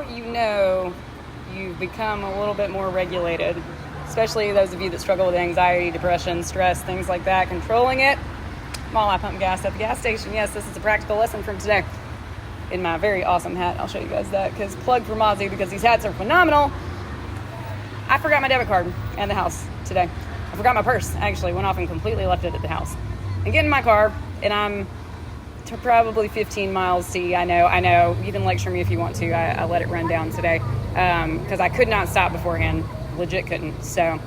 now you know you've become a little bit more regulated, especially those of you that struggle with anxiety, depression, stress, things like that, controlling it. While I pump gas at the gas station. Yes, this is a practical lesson from today. In my very awesome hat, I'll show you guys that, because plug for Mozzie, because these hats are phenomenal. I forgot my debit card in the house today. I forgot my purse. I actually went off and completely left it at the house. And get in my car, and I'm to probably 15 miles to, I know, you can lecture me if you want to. I let it run down today, because I could not stop beforehand. Legit couldn't. So,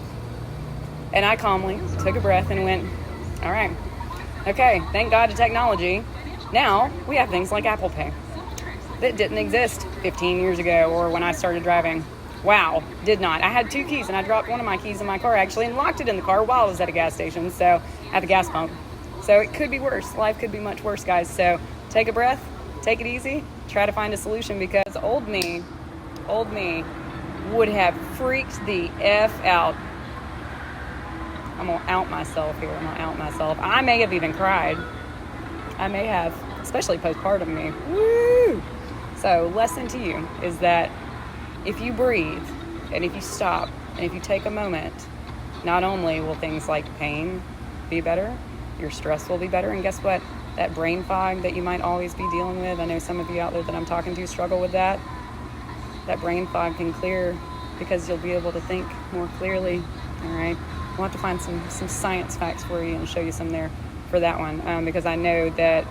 and I calmly took a breath and went, all right, okay, thank God to technology. Now we have things like Apple Pay that didn't exist 15 years ago or when I started driving. Wow, did not. I had 2 keys and I dropped one of my keys in my car actually and locked it in the car while I was at a gas station, so at the gas pump. So it could be worse. Life could be much worse, guys. So take a breath, take it easy, try to find a solution, because old me would have freaked the F out. I'm gonna out myself here. I may have even cried. I may have, especially postpartum me. Woo! So lesson to you is that if you breathe and if you stop and if you take a moment, not only will things like pain be better, your stress will be better, and guess what? That brain fog that you might always be dealing with, I know some of you out there that I'm talking to struggle with that. That brain fog can clear because you'll be able to think more clearly, all right? We'll have to find some science facts for you and show you some there for that one, because I know that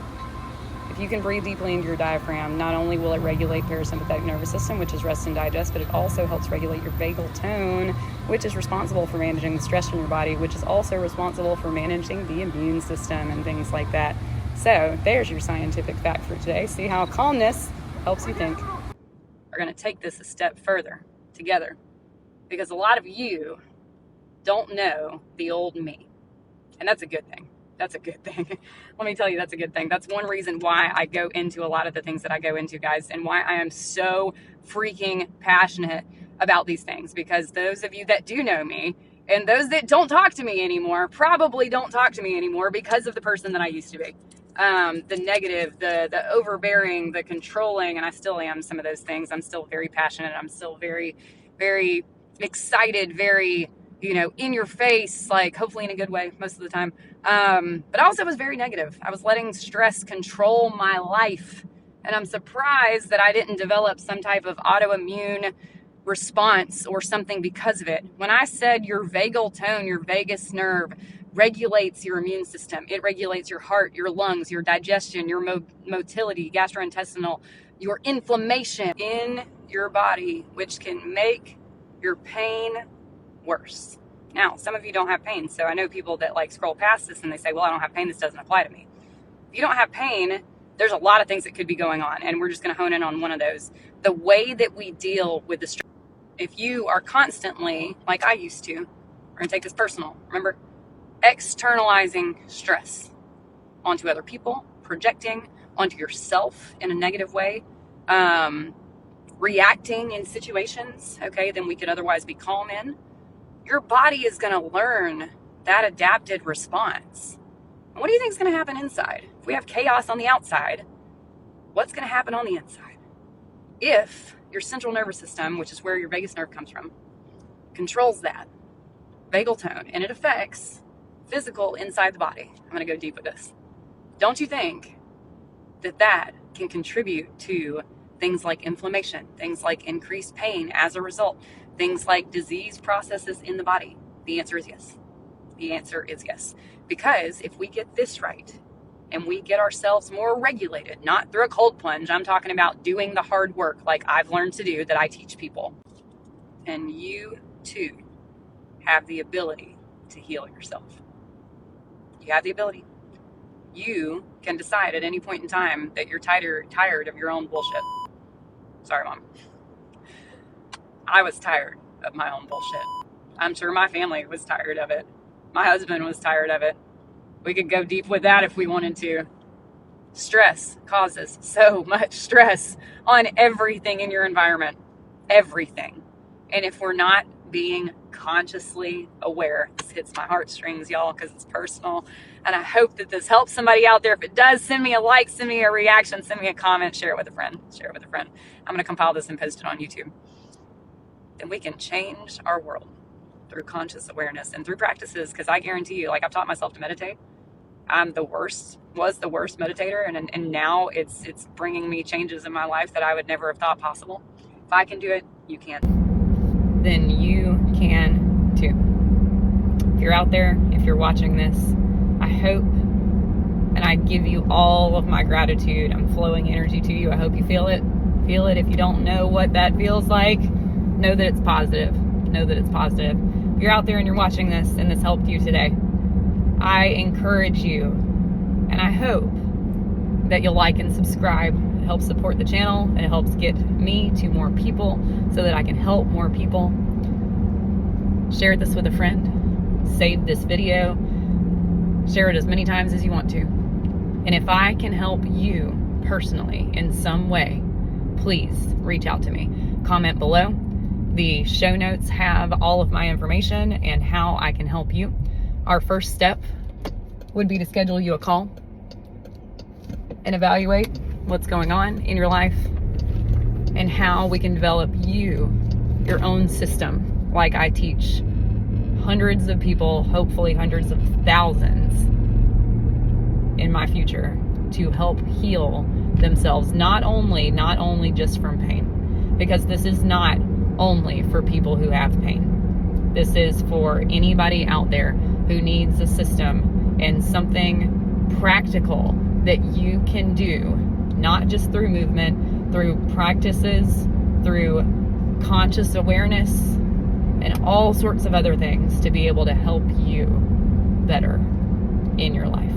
if you can breathe deeply into your diaphragm, not only will it regulate parasympathetic nervous system, which is rest and digest, but it also helps regulate your vagal tone, which is responsible for managing the stress in your body, which is also responsible for managing the immune system and things like that. So there's your scientific fact for today. See how calmness helps you think. We're going to take this a step further together, because a lot of you don't know the old me, and that's a good thing. That's a good thing. Let me tell you, that's a good thing. That's one reason why I go into a lot of the things that I go into, guys, and why I am so freaking passionate about these things, because those of you that do know me and those that don't talk to me anymore probably don't talk to me anymore because of the person that I used to be. The negative, the overbearing, the controlling, and I still am some of those things. I'm still very passionate. I'm still very, very excited, very, in your face, like hopefully in a good way most of the time. But I also was very negative. I was letting stress control my life. And I'm surprised that I didn't develop some type of autoimmune response or something because of it. When I said your vagal tone, your vagus nerve, regulates your immune system, it regulates your heart, your lungs, your digestion, your motility, gastrointestinal, your inflammation in your body, which can make your pain worse. Now, some of you don't have pain, so I know people that scroll past this and they say, well, I don't have pain, this doesn't apply to me. If you don't have pain, there's a lot of things that could be going on, and we're just going to hone in on one of those. The way that we deal with the stress. If you are constantly, like I used to, we're going to take this personal, remember, externalizing stress onto other people, projecting onto yourself in a negative way, reacting in situations, okay, then we could otherwise be calm in. Your body is going to learn that adapted response. What do you think is going to happen inside? If we have chaos on the outside, what's going to happen on the inside? If your central nervous system, which is where your vagus nerve comes from, controls that vagal tone, and it affects physical inside the body. I'm going to go deep with this. Don't you think that can contribute to things like inflammation, things like increased pain as a result, things like disease processes in the body? The answer is yes. The answer is yes. Because if we get this right and we get ourselves more regulated, not through a cold plunge, I'm talking about doing the hard work like I've learned to do, that I teach people. And you too have the ability to heal yourself. You have the ability. You can decide at any point in time that you're tired of your own bullshit. Sorry, Mom. I was tired of my own bullshit. I'm sure my family was tired of it. My husband was tired of it. We could go deep with that if we wanted to. Stress causes so much stress on everything in your environment. Everything. And if we're not being consciously aware, this hits my heartstrings, y'all, because it's personal. And I hope that this helps somebody out there. If it does, send me a like, send me a reaction, send me a comment, share it with a friend. Share it with a friend. I'm going to compile this and post it on YouTube. Then we can change our world through conscious awareness and through practices, because I guarantee you, like, I've taught myself to meditate. I'm was the worst meditator, and now it's bringing me changes in my life that I would never have thought possible. If I can do it, you can. Then you can too. If you're out there, if you're watching this, I hope, and I give you all of my gratitude. I'm flowing energy to you. I hope you feel it. Feel it. If you don't know what that feels like, know that it's positive. Know that it's positive. If you're out there and you're watching this and this helped you today, I encourage you, and I hope that you'll like and subscribe. It helps support the channel, and it helps get me to more people so that I can help more people. Share this with a friend. Save this video. Share it as many times as you want to. And if I can help you personally in some way, please reach out to me. Comment below. The show notes have all of my information and how I can help you. Our first step would be to schedule you a call and evaluate what's going on in your life and how we can develop your own system, like I teach hundreds of people, hopefully hundreds of thousands in my future, to help heal themselves, not only just from pain, because this is not only for people who have pain. This is for anybody out there who needs a system and something practical that you can do, not just through movement, through practices, through conscious awareness, and all sorts of other things to be able to help you better in your life.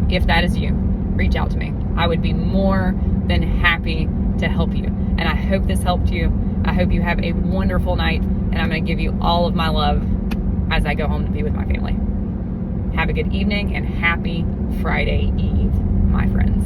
If that is you, reach out to me. I would be more than happy to help you. And I hope this helped you. I hope you have a wonderful night, and I'm going to give you all of my love as I go home to be with my family. Have a good evening and happy Friday Eve, my friends.